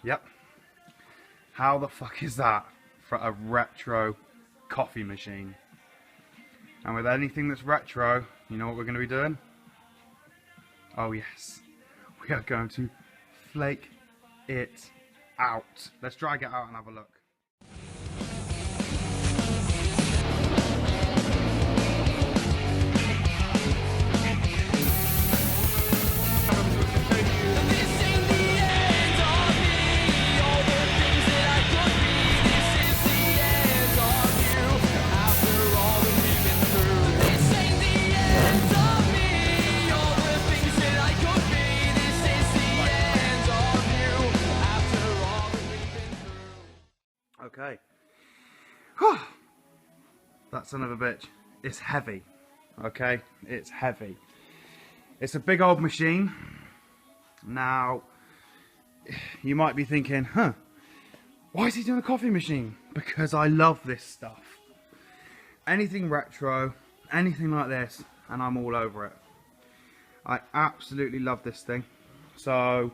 Yep. How the fuck is that for a retro coffee machine? And with anything that's retro, you know what we're going to be doing? Oh yes, we are going to flake it out. Let's drag it out and have a look. Okay. That son of a bitch. It's heavy. Okay? It's heavy. It's a big old machine. Now, you might be thinking, why is he doing a coffee machine? Because I love this stuff. Anything retro, anything like this, and I'm all over it. I absolutely love this thing. So,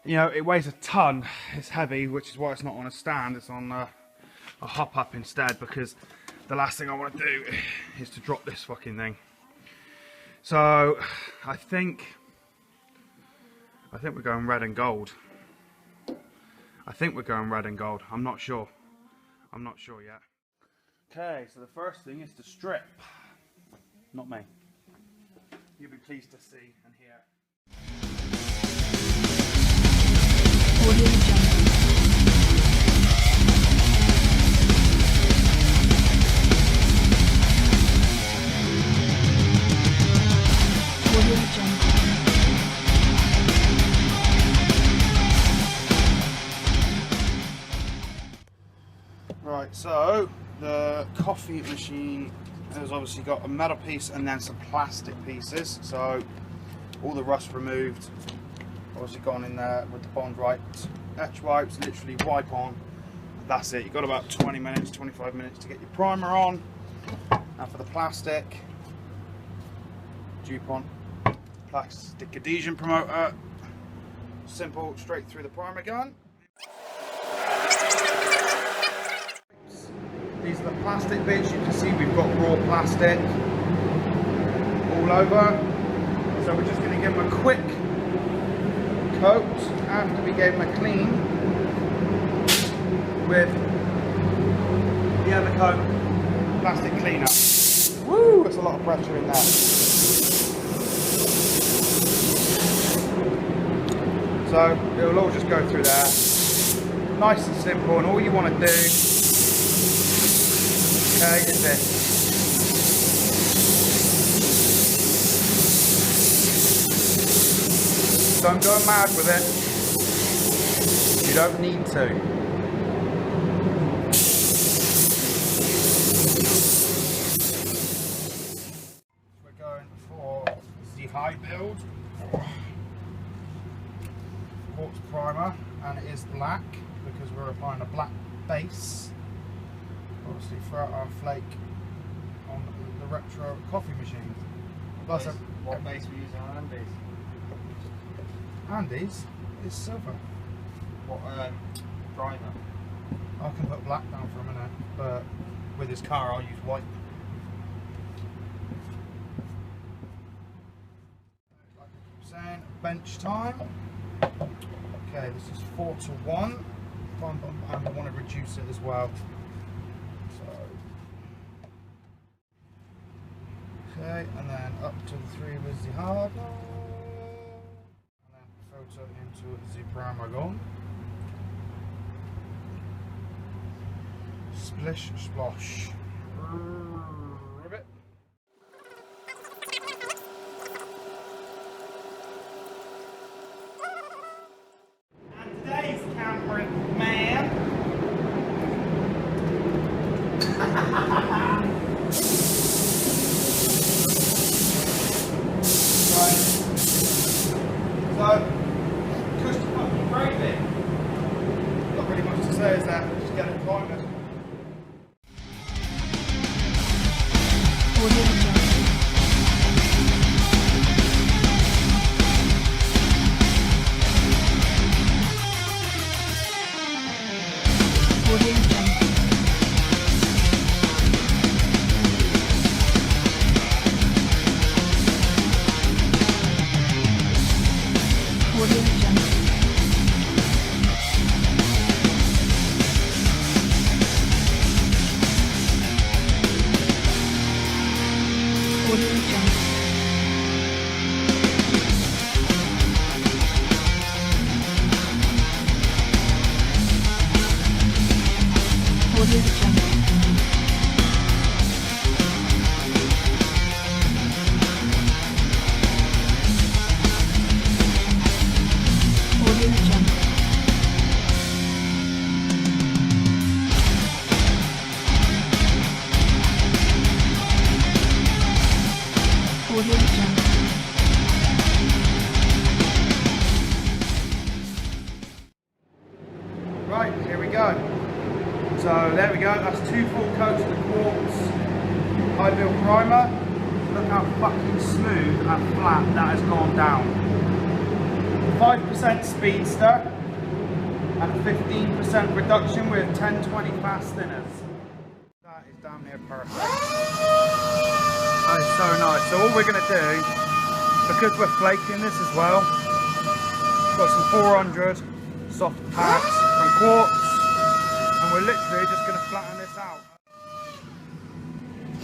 you know, it weighs a ton. It's heavy, which is why it's not on a stand. It's on a hop up instead, because the last thing I want to do is to drop this fucking thing. So I think we're going red and gold. I think we're going red and gold. I'm not sure. I'm not sure yet. Okay, so the first thing is to strip. Not me. You'll be pleased to see and hear. Audio Jungle. Audio Jungle. Right, so the coffee machine has obviously got a metal piece and then some plastic pieces. So all the rust removed. Obviously gone in there with the Bond wipes, etch wipes, literally wipe on. That's it. You've got about 20 minutes, 25 minutes to get your primer on. Now for the plastic, DuPont plastic adhesion promoter. Simple, straight through the primer gun. These are the plastic bits. You can see we've got raw plastic all over. So we're just going to give them a quick coat after we gave them a clean with the other coat plastic cleaner. Woo! There's a lot of pressure in there. So it will all just go through there, nice and simple. And all you want to do, okay, is this. Don't go mad with it. You don't need to. We're going for the high build quartz primer, and it is black because we're applying a black base. Obviously, throughout our flake on the retro coffee machine. Plus, what base we use on Andes? Andes is silver. What primer? I can put black down for a minute, but with this car I'll use white. Like I keep saying, bench time. Okay, this is 4 to 1. And I want to reduce it as well. So, okay, and then up to the 3 with the hard. Filter into the primer gun. Splish splosh. Ribbit. And today's cameraman. Right. So, custom fucking crazy. Not really much to say, is that? Just get it primed. Audio Jungle. Audio Jungle. Audio Jungle. Audio Jungle. Audio Jungle. Right, here we go. So there we go, that's 2 full coats of the quartz high build primer. Look how fucking smooth and flat that has gone down. 5% speedster and a 15% reduction with 1020 fast thinners. That is damn near perfect. That is so nice. So all we're going to do, because we're flaking this as well, got some 400 soft pads from quartz, and we're literally just going to flatten this out.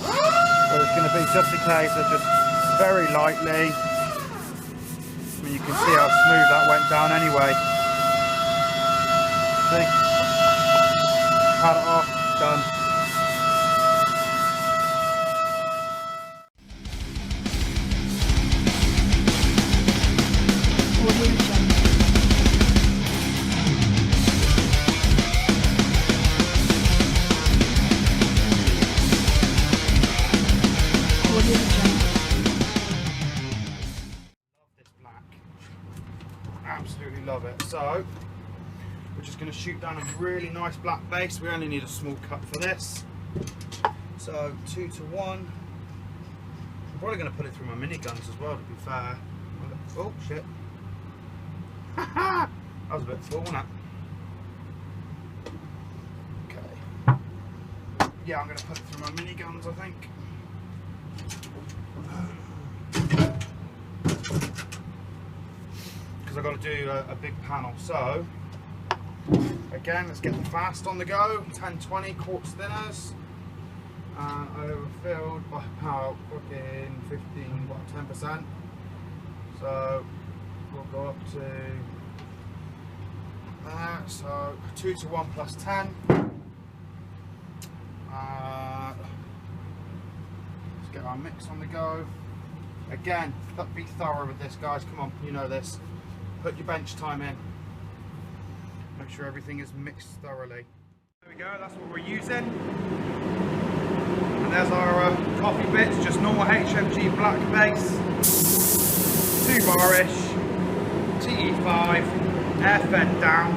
So it's going to be just a case of just very lightly. I mean, you can see how smooth that went down anyway. See? Pat it off, done. Audio Jungle. Audio Jungle. Love this black. Absolutely love it. So we're just going to shoot down a really nice black base. We only need a small cut for this. So 2 to 1. I'm probably going to put it through my miniguns as well, to be fair. Oh shit. That was a bit full, wasn't it? Okay. Yeah, I'm going to put it through my miniguns, I think. Because I've got to do a big panel. So again, let's get the fast on the go. 1020 quartz thinners, and overfilled by about fucking 10%. So we'll go up to that. So 2 to 1 plus 10. Let's get our mix on the go. Again, be thorough with this, guys. Come on, you know this. Put your bench time in. Make sure everything is mixed thoroughly. There we go, that's what we're using. And there's our coffee bits, just normal HMG black base. 2 bar-ish. TE5. Air fed down.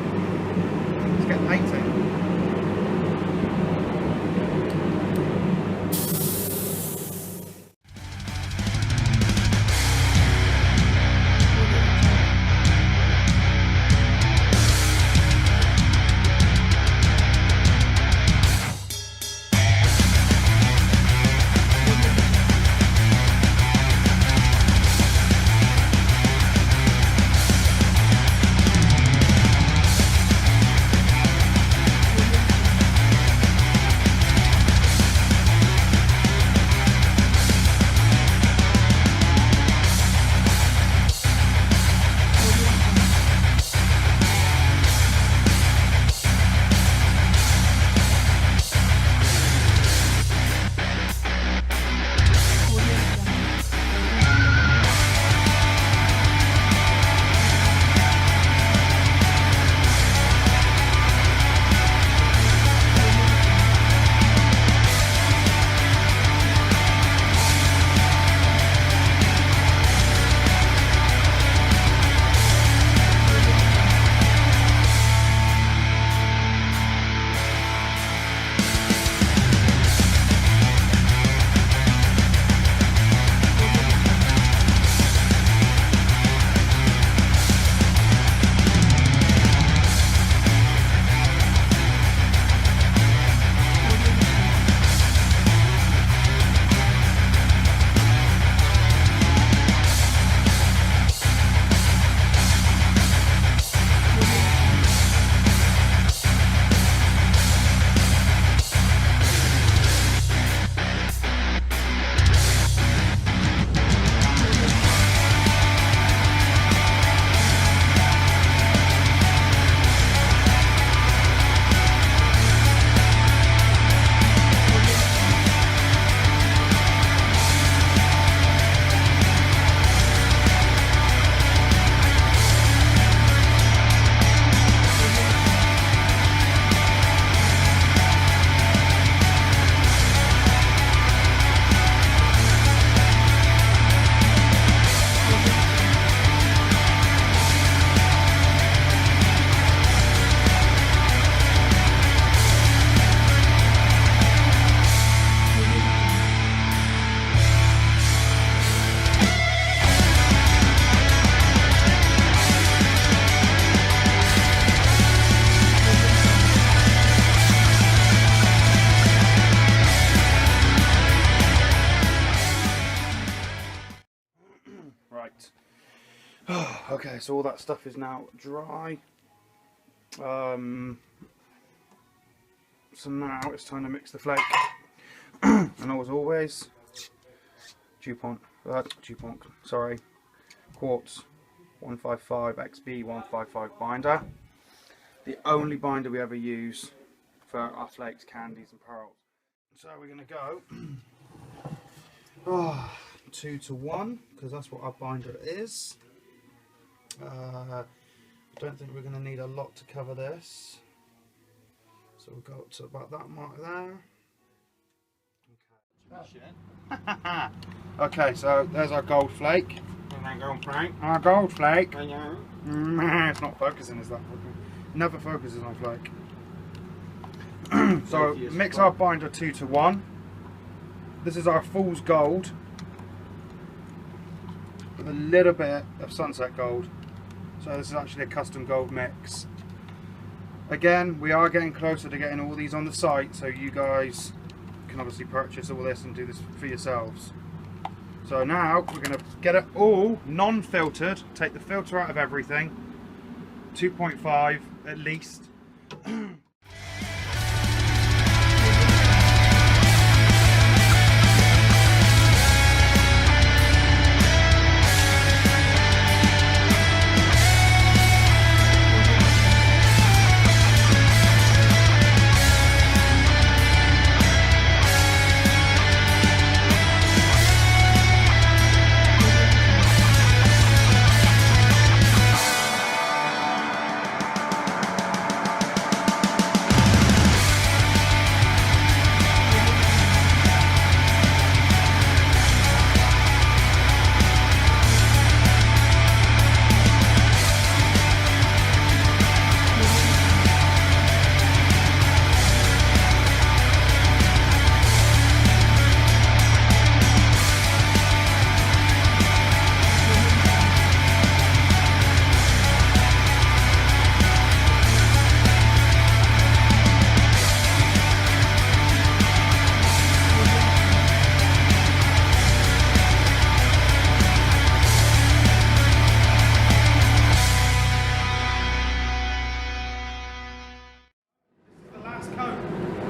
Let's get painting. so all that stuff is now dry. So now it's time to mix the flake. And as always, DuPont, sorry, Quartz 155 XB 155 binder. The only binder we ever use for our flakes, candies and pearls. So we're going to go 2 to 1 because that's what our binder is. I don't think we're going to need a lot to cover this. So we'll go up to about that mark there. Okay. Okay, so there's our gold flake. Our gold flake. It's not focusing, is that? Never focuses on flake. So mix our binder 2 to 1. This is our fool's gold with a little bit of sunset gold. So this is actually a custom gold mix. Again, we are getting closer to getting all these on the site, so you guys can obviously purchase all this and do this for yourselves. So now we're going to get it all non-filtered, take the filter out of everything, 2.5 at least.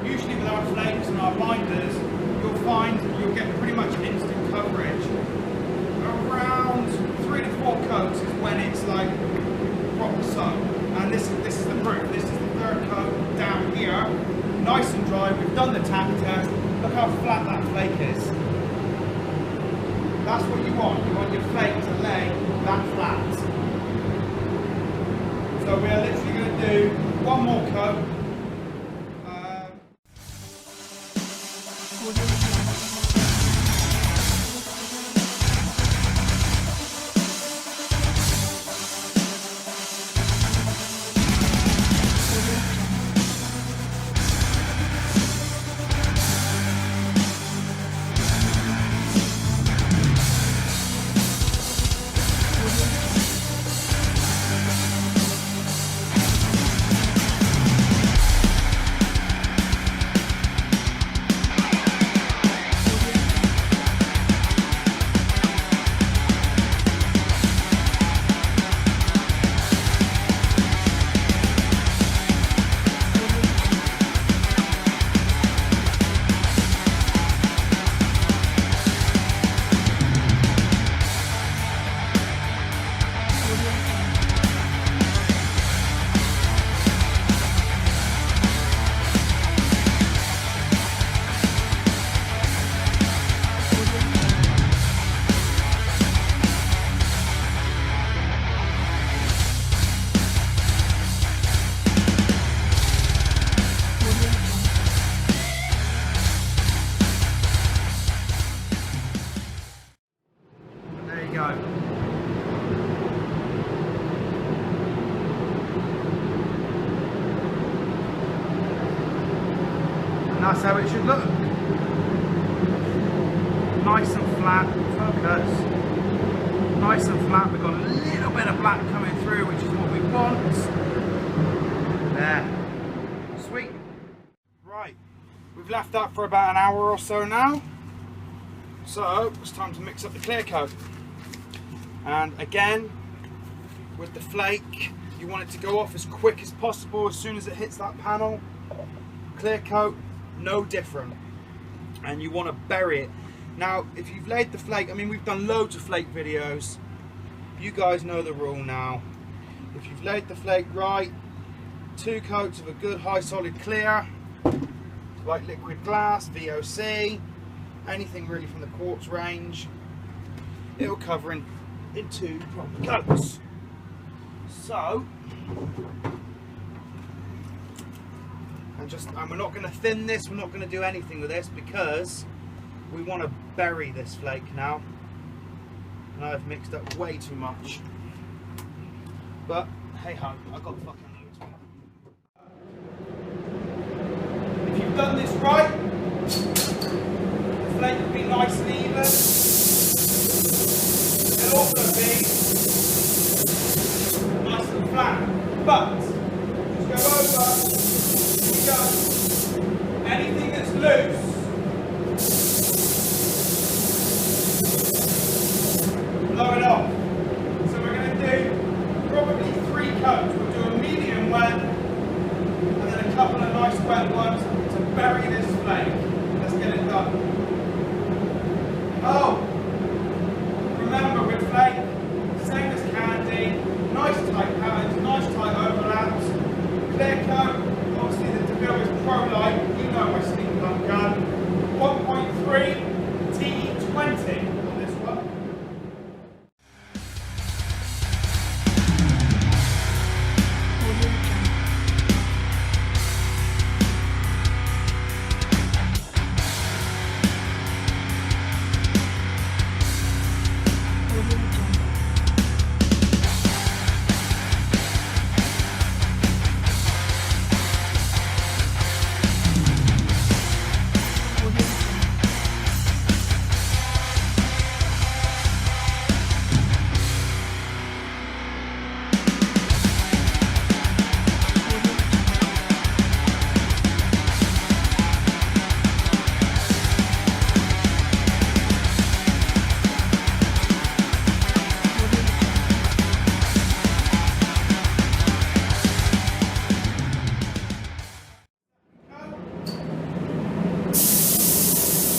Usually with our flakes and our binders, you'll find that you'll get pretty much instant coverage. Around 3 to 4 coats is when it's like proper sun. And this is the proof. This is the 3rd coat down here. Nice and dry. We've done the tack test. Look how flat that flake is. That's what you want. You want your flake to lay that flat. So we are literally going to do one more coat. Go. And that's how it should look. Nice and flat, focus. Nice and flat, we've got a little bit of black coming through, which is what we want. There. Sweet. Right, we've left that for about an hour or so now. So it's time to mix up the clear coat. And again, with the flake. You want it to go off as quick as possible as soon as it hits that panel. Clear coat, no different. And you want to bury it. Now, if you've laid the flake, I mean, we've done loads of flake videos. You guys know the rule now. If you've laid the flake right, 2 coats of a good high solid clear, like liquid glass, VOC, anything really from the quartz range, it'll cover in 2 proper coats. So, and we're not going to thin this, we're not going to do anything with this because we want to bury this flake now. And I've mixed up way too much. But hey ho, I got fucking loads. If you've done this right, the flake will be nice and even. It'll also be nice and flat. But just go over, anything that's loose, blow it off. So we're going to do probably 3 coats. We'll do a medium wet and then a couple of nice wet ones to bury this flake. Let's get it done. Oh, remember with flake, same as candy, nice tight patterns, nice tight overlaps, clear coat. Obviously the DeVille is Pro Light, you know my steampunk gun. 1.3 TE20 on this one. Audio Jungle. Audio Jungle. Audio Jungle. Audio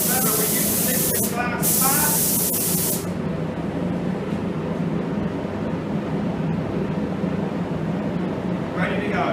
Remember, we're using liquid glass pad. Ready to go.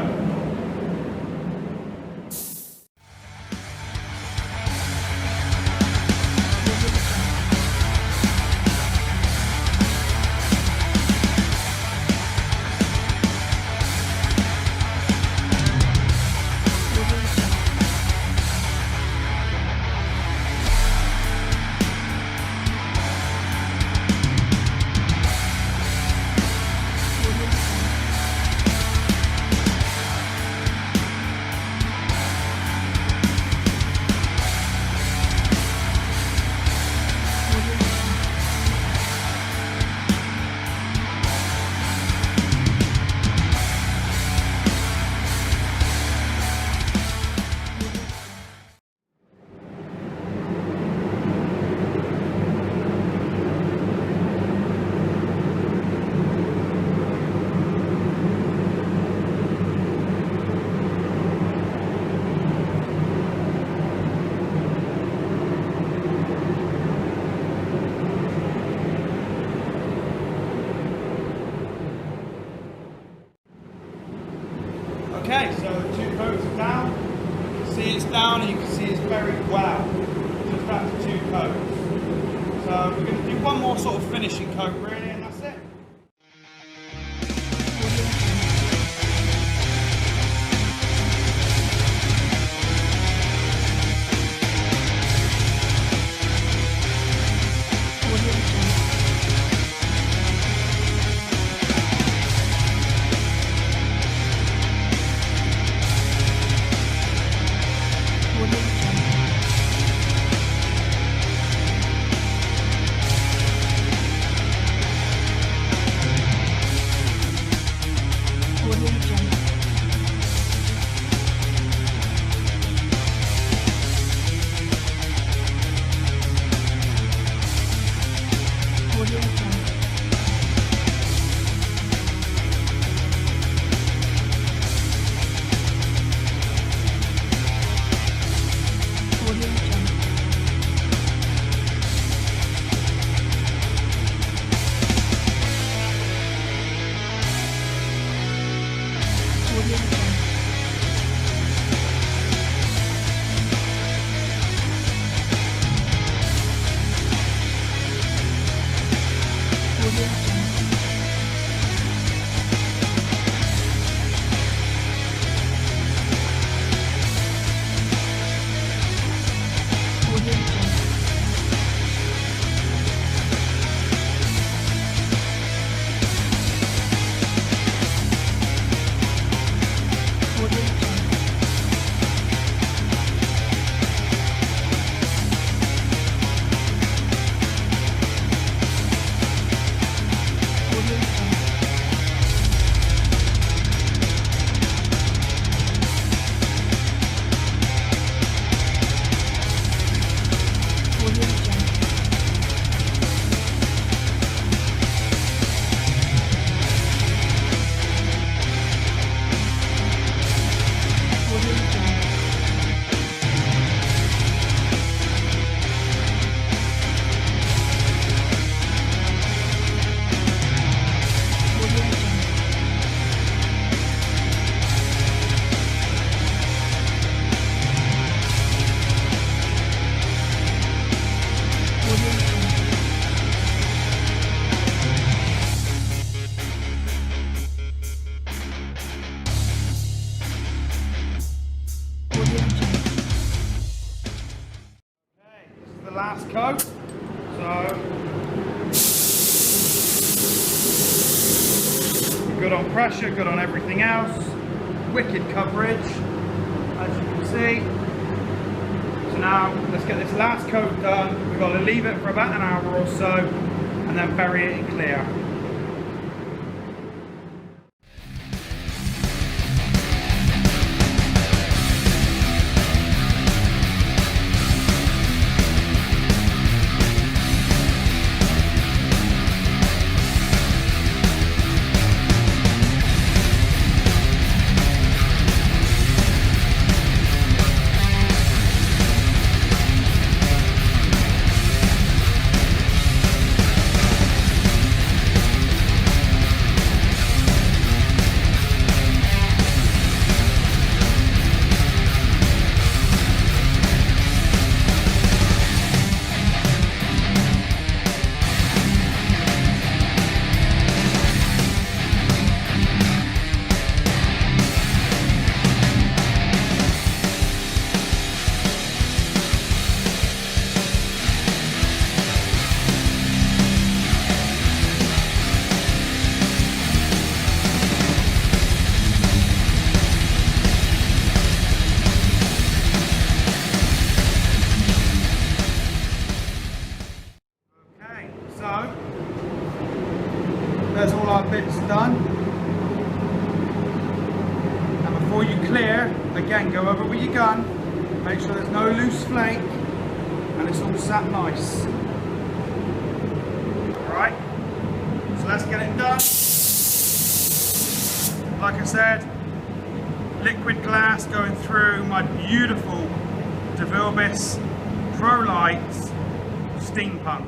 Okay, so the 2 coats are down. You can see it's down and you can see it's very well. Just after 2 coats. So we're going to do one more sort of finishing coat really, and that's it. Audio Jungle. Audio Jungle. Audio Jungle. Audio Jungle. Audio Jungle. Audio Jungle. Audio Jungle. Audio Jungle. Audio Jungle. Audio Jungle. Okay, this is the last coat. So good on pressure, good on everything else. Wicked coverage, as you can see. So now let's get this last coat done. We've got to leave it for about an hour or so and then bury it in clear. Okay, so there's all our bits done. And before you clear, again, go over with your gun, make sure there's no loose flake, and it's all sat nice. Alright, so let's get it done. Like I said, liquid glass going through my beautiful DeVilbiss Pro Lights Steampunk.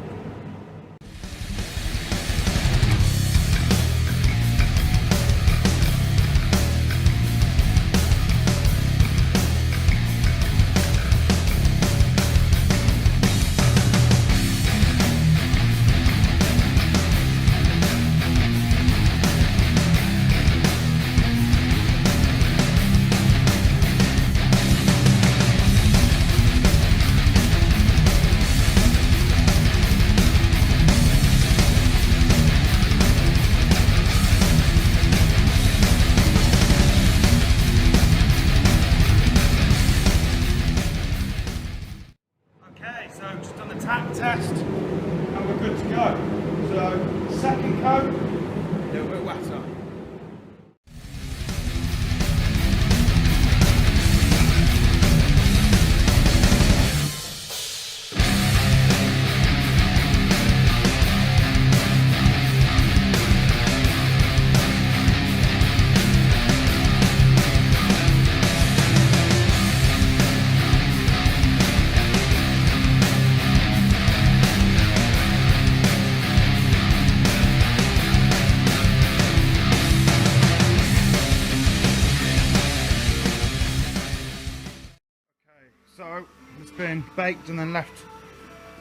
So it's been baked and then left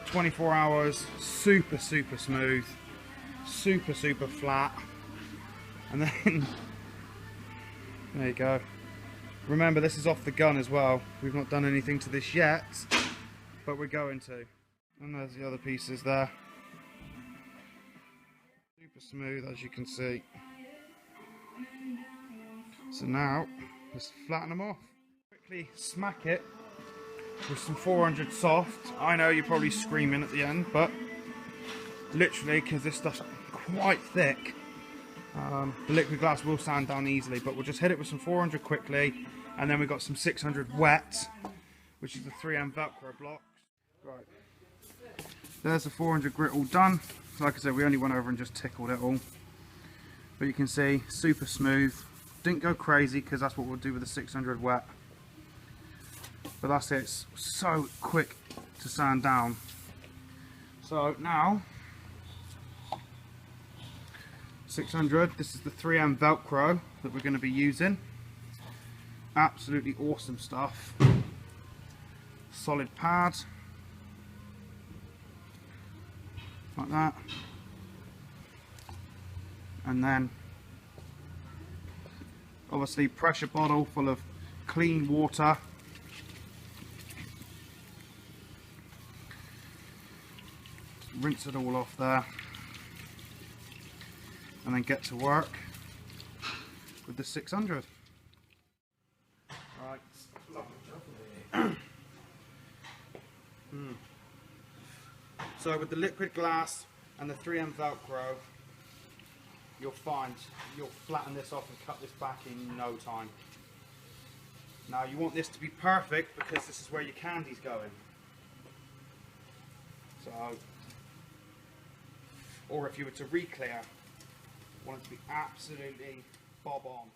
24 hours. Super smooth, super flat, and then there you go. Remember, this is off the gun as well. We've not done anything to this yet, but we're going to. And there's the other pieces there. Super smooth, as you can see. So now, let's flatten them off. Quickly smack it with some 400 soft. I know you're probably screaming at the end, but literally, because this stuff's quite thick, the liquid glass will sand down easily, but we'll just hit it with some 400 quickly, and then we've got some 600 wet, which is the 3M Velcro blocks. Right, there's the 400 grit all done. Like I said, we only went over and just tickled it all, but you can see super smooth. Didn't go crazy because that's what we'll do with the 600 wet, but that's it. It's so quick to sand down. So now 600, this is the 3M Velcro that we're going to be using. Absolutely awesome stuff. Solid pad like that, and then obviously pressure bottle full of clean water. Rinse it all off there, and then get to work with the 600. Right. So with the liquid glass and the 3M Velcro, you'll find you'll flatten this off and cut this back in no time. Now you want this to be perfect because this is where your candy's going. So, or if you were to re-clear, want it to be absolutely bob on.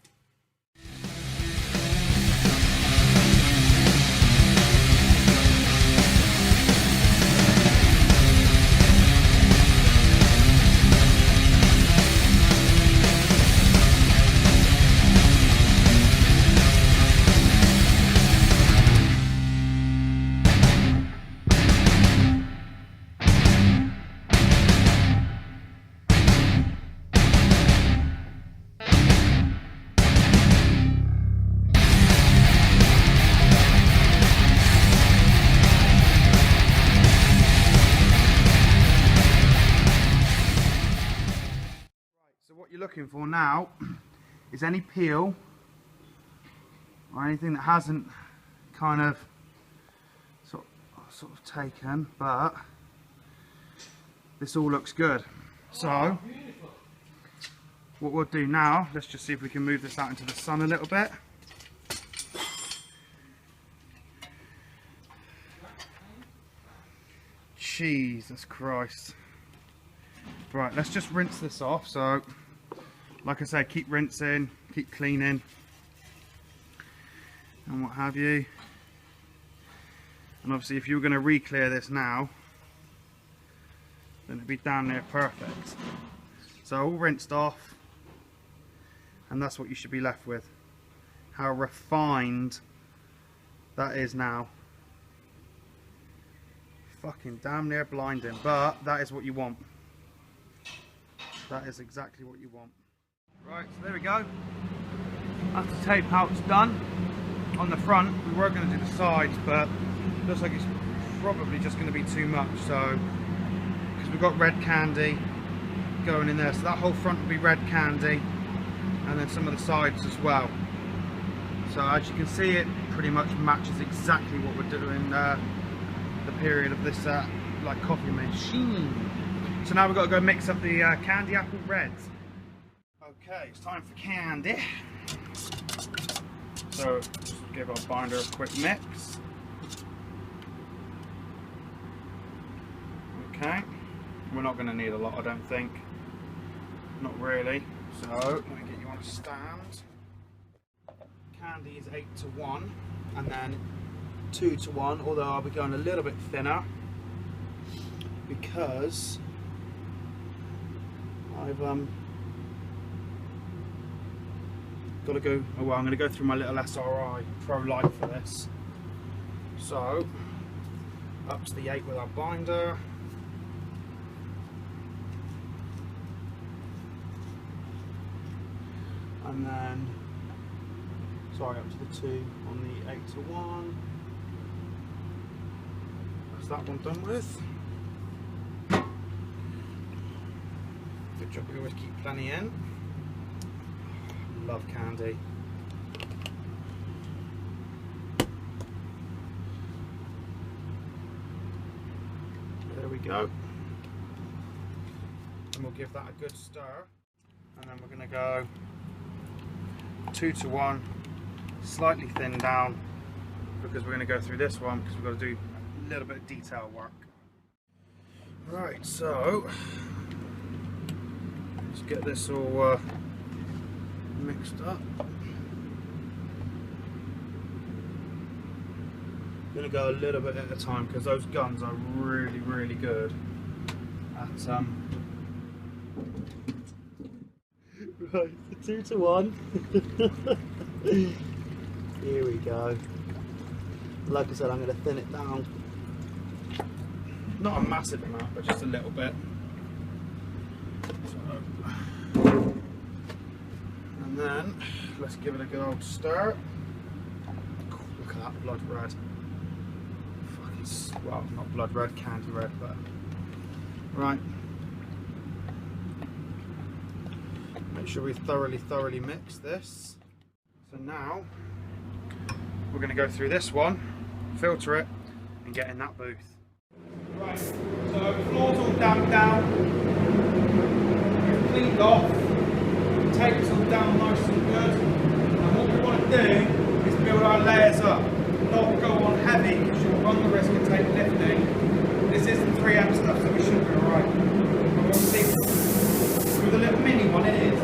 Looking for now is any peel or anything that hasn't kind of sort of taken, but this all looks good. So what we'll do now, let's just see if we can move this out into the sun a little bit. Jesus Christ. Right, let's just rinse this off. So like I say, keep rinsing, keep cleaning, and what have you. And obviously if you were going to re-clear this now, then it'd be down there perfect. So all rinsed off, and that's what you should be left with. How refined that is now. Fucking damn near blinding, but that is what you want. That is exactly what you want. Right, so there we go. That's the tape how it's done. On the front, we were going to do the sides, but it looks like it's probably just going to be too much. So, because we've got red candy going in there, so that whole front will be red candy, and then some of the sides as well. So as you can see, it pretty much matches exactly what we're doing the period of this like coffee machine. So now we've got to go mix up the candy apple reds. Okay, it's time for candy. So just give our binder a quick mix. Okay, we're not going to need a lot, I don't think. Not really. So let me get you on a stand. Candy is 8 to 1, and then 2 to 1, although I'll be going a little bit thinner because I've got to go, oh well, I'm going to go through my little SRI Pro Light for this. So, up to the 8 with our binder. And then, sorry, up to the 2 on the 8 to 1. That's that one done with. Good job, we always keep plenty in. Love candy. There we go. And we'll give that a good stir. And then we're going to go 2 to 1, slightly thinned down, because we're going to go through this one because we've got to do a little bit of detail work. Right, so let's get this all mixed up. I'm going to go a little bit at a time because those guns are really, really good at right, 2 to 1. Here we go. Like I said, I'm going to thin it down. Not a massive amount, but just a little bit. So, and then let's give it a good old stir. Look at that blood red. Fucking, well, not blood red, candy red, but right. Make sure we thoroughly mix this. So now we're going to go through this one, filter it, and get in that booth. Right, so the floor's all damped down, we've cleaned off, the tape's all down nice and good, and what we want to do is build our layers up, not go on heavy because you'll run the risk of tape lifting. This isn't 3M stuff, so we should be alright. But obviously, with a little mini one it is.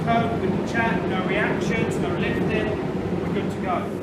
Code, we can chat, no reactions, no lifting, we're good to go.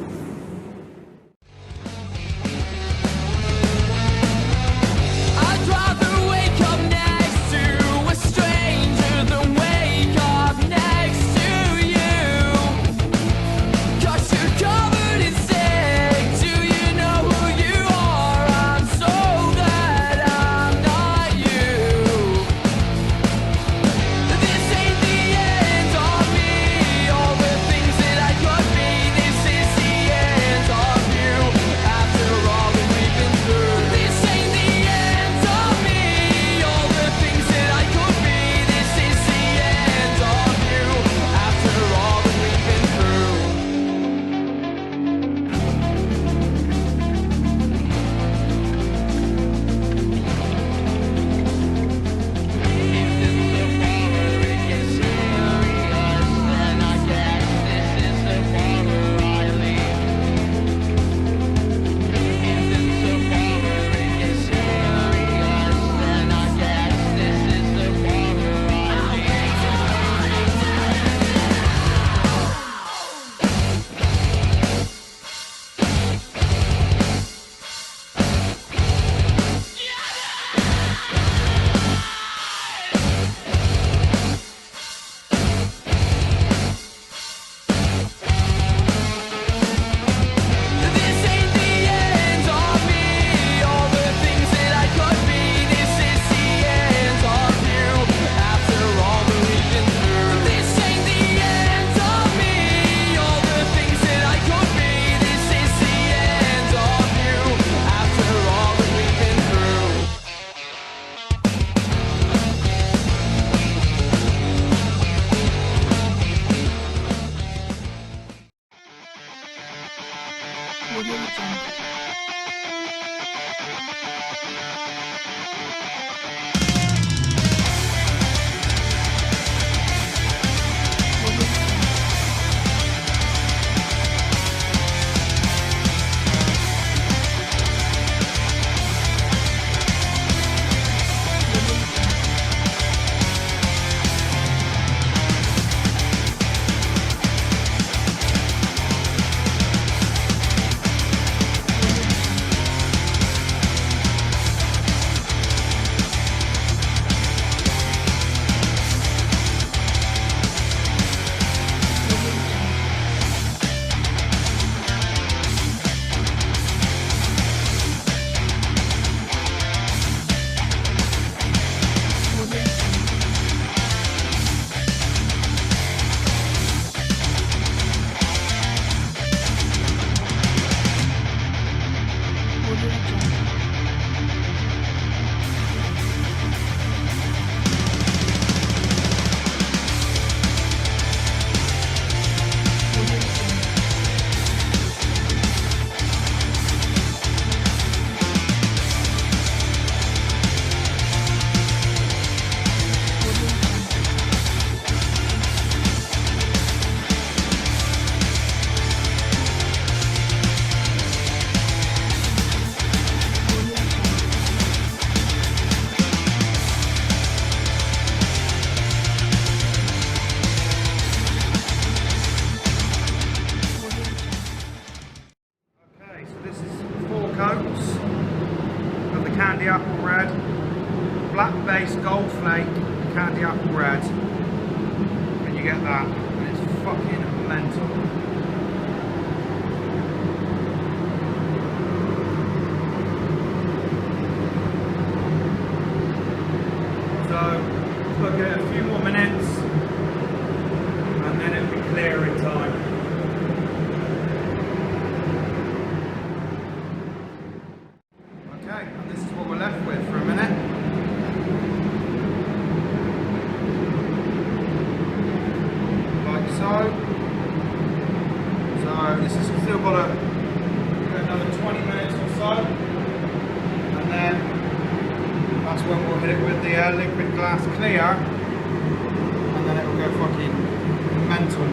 This is the you get that, and it's fucking mental. So look at a few more minutes, and then it'll be clear in time. Okay, and this is what we're left with for a minute. Like so. So this is still got another 20 minutes or so, and then that's when we'll hit it with the liquid glass clear, and then it'll go fucking mental.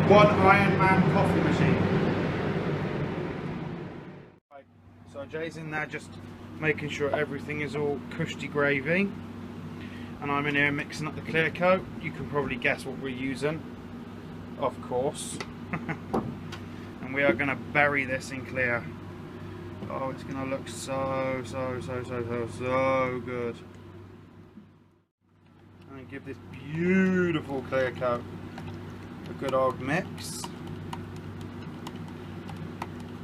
One Iron Man coffee machine. Right, so Jay's in there just making sure everything is all cushy gravy. And I'm in here mixing up the clear coat. You can probably guess what we're using, of course. And we are going to bury this in clear. Oh, it's going to look so good. And give this beautiful clear coat a good old mix.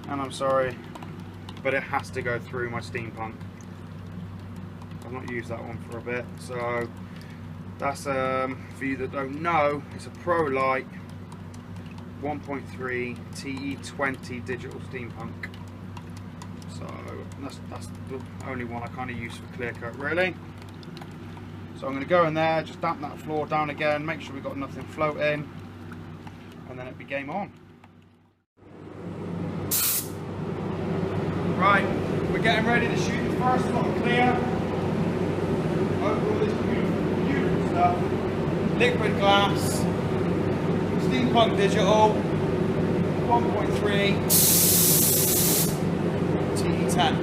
And I'm sorry, but it has to go through my steampunk. I've not used that one for a bit, so that's for you that don't know, it's a ProLite 1.3 TE20 digital steampunk. So that's the only one I kind of use for clear coat, really. So I'm going to go in there, just damp that floor down again, make sure we've got nothing floating, and then it'll be game on. Right, we're getting ready to shoot the first one clear. Over all this beautiful stuff. Liquid glass, steampunk digital, 1.3 TE10.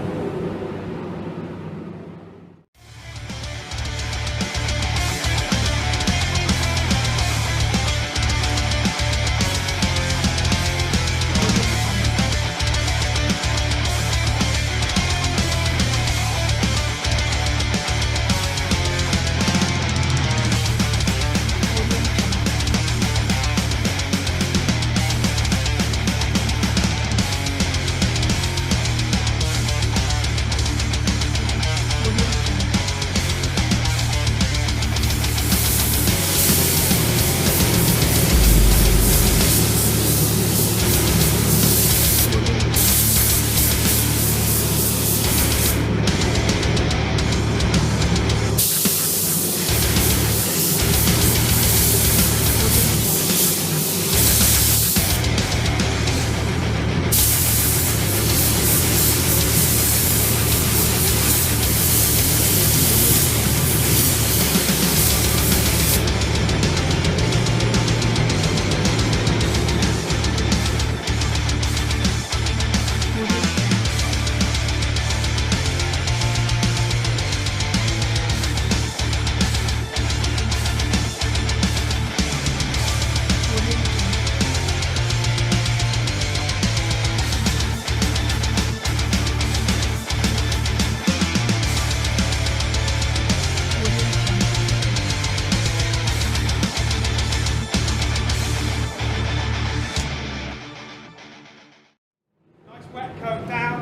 Wet coat down,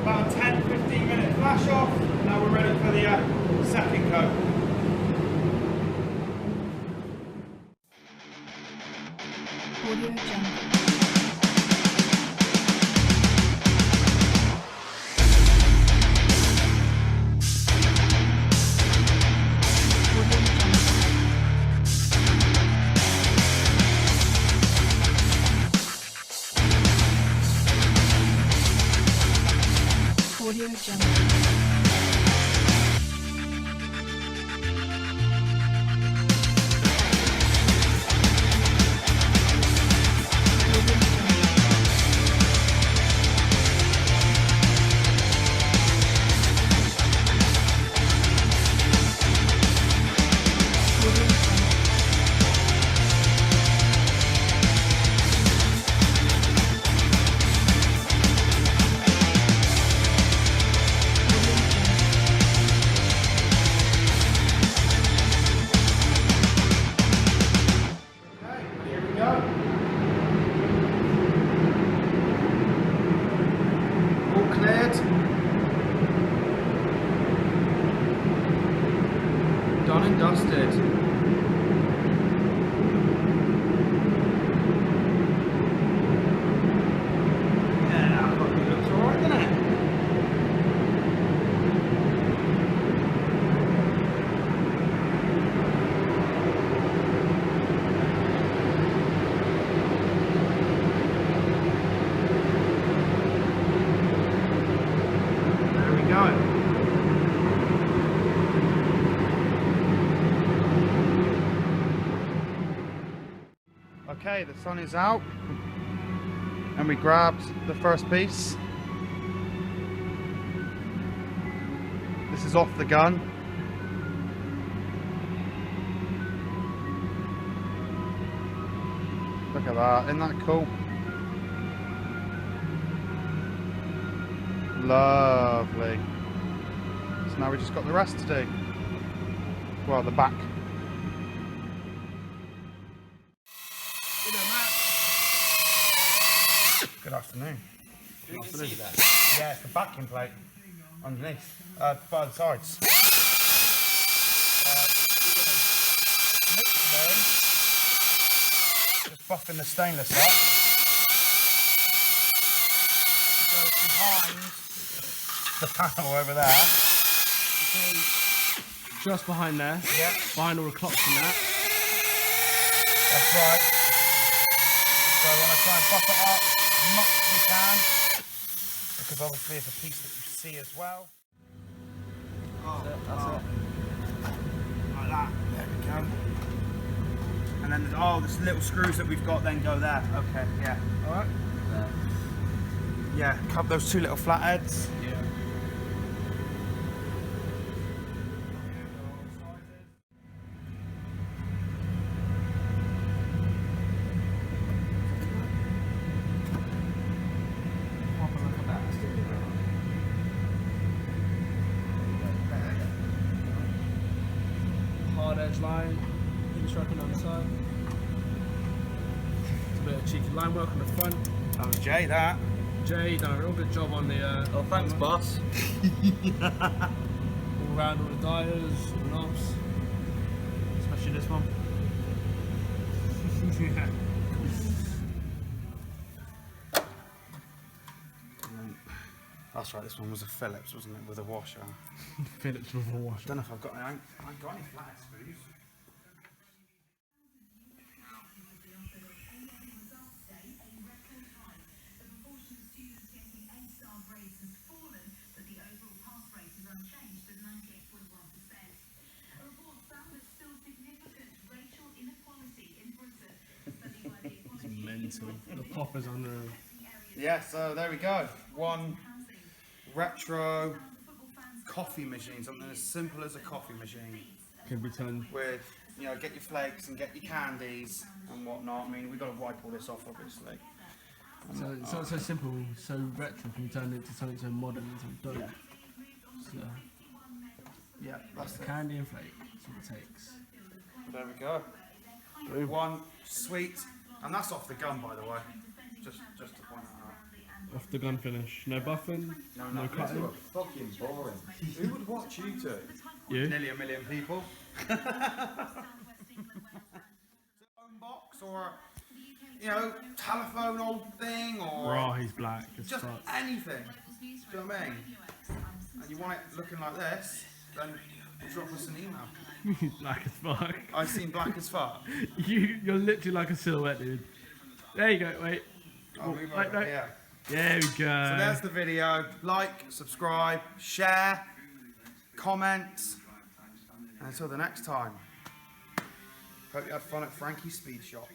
about a 10-15 minute flash off. Now we're ready for the second coat. Audio Jungle. Audio Jungle. Okay, the sun is out and we grabbed the first piece. This is off the gun. Look at that, isn't that cool? Lovely. So now we just got the rest to do. Well, the back. Good afternoon. Do you see that? Yeah, it's the backing plate underneath, by the sides. Literally, just buffing the stainless up. Goes behind the panel over there. Just behind there. Yeah, Behind all the clocks and that. that's right. So I want to try and buff it up as much as we can, because obviously it's a piece that you see as well. That's it. Like that. There we go. And then, oh, the little screws that we've got then go there. Okay, yeah. All right. Yeah, cut those two little flatheads. Yeah. Hard edge line, pinstriping on the side. It's a bit of cheeky line work on the front. That was Jay, that. Jay done a real good job on the Oh, thanks, boss. all around all the dials, all the knobs. Especially this one. Yeah. That's right, this one was a Phillips, wasn't it, with a washer? Phillips with a I washer. don't know if I've got any, I ain't got any flat screws. Mental. The poppers on the. Yeah, so there we go. One retro coffee machine, something as simple as a coffee machine. Can be turned. With, you know, get your flakes and get your candies and whatnot. I mean, we've got to wipe all this off, obviously. So it's not so simple, so retro can be turned into something so modern and so dope. So Yeah, that's it. candy and flake, that's all it takes. There we go. One sweet, and that's off the gun, by the way. Just to point that out. Off the gun finish. No buffing, No, no no, cutting. Fucking boring. Who would watch you two? You? Nearly a million people. Phone box or, you know, telephone old thing or Raw, he's black as just fuck. anything. Do you know what I mean? And you want it looking like this, then drop us an email. He's black as fuck. I seem black as fuck. You're literally like a silhouette, dude. There you go, wait. I'll move Wait, over wait. here. There we go. So there's the video. Like, subscribe, share, comment. And until the next time, hope you had fun at Frankie's Speed Shop.